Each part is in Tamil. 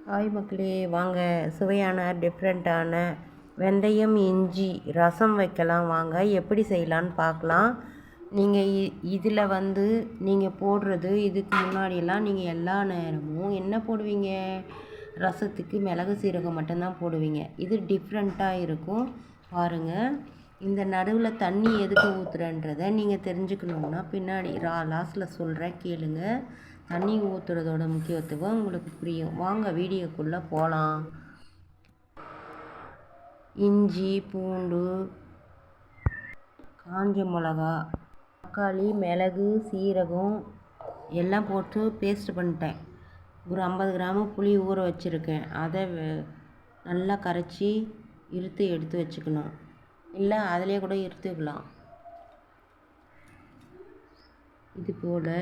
ஹாய் மக்களே, வாங்க சுவையான டிஃப்ரெண்ட்டான வெந்தயம் இஞ்சி ரசம் வைக்கலாம். வாங்க எப்படி செய்யலான்னு பார்க்கலாம். நீங்கள் இதில் நீங்கள் போடுறது இதுக்கு முன்னாடியெல்லாம் நீங்கள் எல்லா நேரமும் என்ன போடுவீங்க? ரசத்துக்கு மிளகு சீரகம் மட்டும்தான் போடுவீங்க. இது டிஃப்ரெண்ட்டாக இருக்கும் பாருங்கள். இந்த நடுவில் தண்ணி எதுக்கு ஊற்றுறன்றதை நீங்கள் தெரிஞ்சுக்கணுன்னா பின்னாடி லாஸ்ட்டில் சொல்கிறேன், கேளுங்க. தண்ணி ஊற்றுறதோட முக்கியத்துவம் உங்களுக்கு புரியும். வாங்க வீடியோக்குள்ளே போகலாம். இஞ்சி, பூண்டு, காஞ்ச மிளகா, தக்காளி, மிளகு, சீரகம் எல்லாம் போட்டு பேஸ்ட் பண்ணிட்டேன். ஒரு 50 கிராமு புளி ஊற வச்சுருக்கேன். அதை நல்லா கரைச்சி எடுத்து வச்சுக்கணும். இல்லை அதிலே கூட இருத்துக்கலாம். இது போல்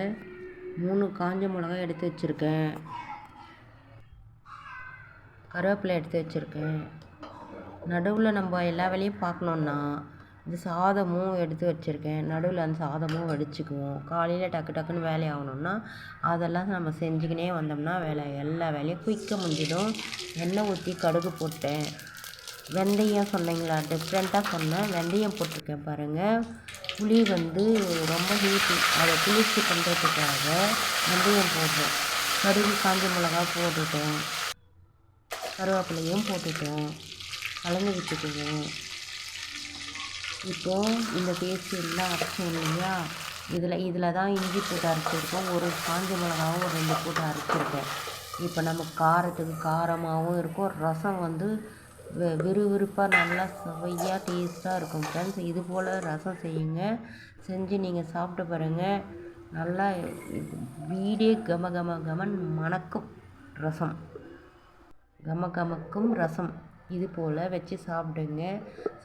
3 காஞ்ச மிளகாய் எடுத்து வச்சுருக்கேன். கருவேப்பிலை எடுத்து வச்சுருக்கேன். நடுவில் நம்ம எல்லா வேலையும் பார்க்கணுன்னா இந்த சாதமும் எடுத்து வச்சுருக்கேன். நடுவில் அந்த சாதமும் வடிச்சுக்குவோம். காலையில் டக்குன்னு வேலை ஆகணுன்னா அதெல்லாம் நம்ம செஞ்சுக்கினே வந்தோம்னா எல்லா வேலையும் குயிக்காக முடிஞ்சிடும். எண்ணெய் ஊற்றி கடுகு போட்டேன். வெந்தயம் சொன்னீங்களா, டிஃப்ரெண்ட்டாக சொன்னேன். வெந்தயம் போட்டிருக்கேன் பாருங்கள். புளி ரொம்ப ஹீட்டு, அதை குளிர்ச்சி பண்ணுறதுக்காக வெந்தயம் போடுறேன். கடுகு, காஞ்ச மிளகா போட்டுட்டோம். கருவேப்பிலையும் போட்டுட்டோம். கலந்து விட்டுக்குவோம். இப்போது இந்த பேஸ்ட் எல்லாம் அரைச்சோம் இல்லையா, இதில் தான் இஞ்சி போட்டு அரைச்சிருக்கோம். ஒரு காஞ்ச மிளகாவும் 2 போட்டு அரைச்சிருக்கேன். இப்போ நம்ம காரத்துக்கு காரமாகவும் இருக்கும். ரசம் விறுவிறுப்பாக நல்லா சுவையாக டேஸ்ட்டாக இருக்கும் ஃப்ரெண்ட்ஸ். இது போல் ரசம் செய்யுங்க. செஞ்சு நீங்கள் சாப்பிட்டு பாருங்கள். நல்லா வீடே கமன் மணக்கும் ரசம். கமக்கும் ரசம். இது போல் வச்சு சாப்பிடுங்க.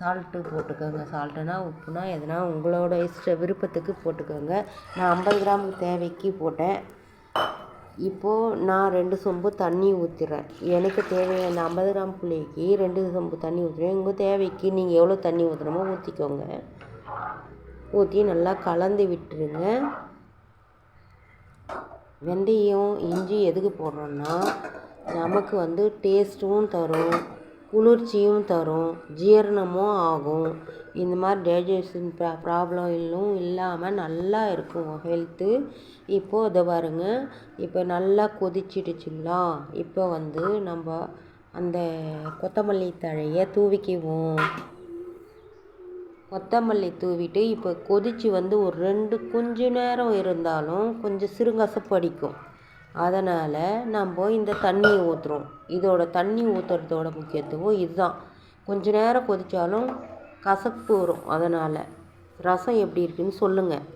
சால்ட்டு போட்டுக்கோங்க. சால்ட்டுனா உப்புனா எதுனா உங்களோட விருப்பத்துக்கு போட்டுக்கோங்க. நான் 50 கிராமுக்கு தேவைக்கு போட்டேன். இப்போது நான் 2 சொம்பு தண்ணி ஊற்றுறேன். எனக்கு தேவையான 50 கிராம் புளிக்கு 2 சொம்பு தண்ணி ஊற்றுறேன். உங்கள் தேவைக்கு நீங்கள் எவ்வளோ தண்ணி ஊற்றுறமோ ஊற்றிக்கோங்க. ஊற்றி நல்லா கலந்து விட்டுருங்க. வெந்தயம் இஞ்சி எதுக்கு போடுறோன்னா நமக்கு டேஸ்ட்டும் தரும், குளிர்ச்சியும் தரும், ஜீரணமும் ஆகும். இந்த மாதிரி டைஜஷன் ப்ராப்ளம் இல்லாமல் நல்லா இருக்கும் ஹெல்த்து. இப்போது இதை பாருங்கள். இப்போ நல்லா கொதிச்சிடுச்சுங்களா. இப்போ நம்ம அந்த கொத்தமல்லி தழையை தூவிக்குவோம். கொத்தமல்லி தூவிட்டு இப்போ கொதித்து ஒரு கொஞ்ச நேரம் இருந்தாலும் கொஞ்சம் சிறுங்கசப்பு அடிக்கும். அதனால் நம்ம இந்த தண்ணியை ஊற்றுறோம். இதோட தண்ணி ஊற்றுறதோட முக்கியத்துவம் இதுதான். கொஞ்ச நேரம் கொதித்தாலும் கசப்பு வரும். அதனால் ரசம் எப்படி இருக்குன்னு சொல்லுங்கள்.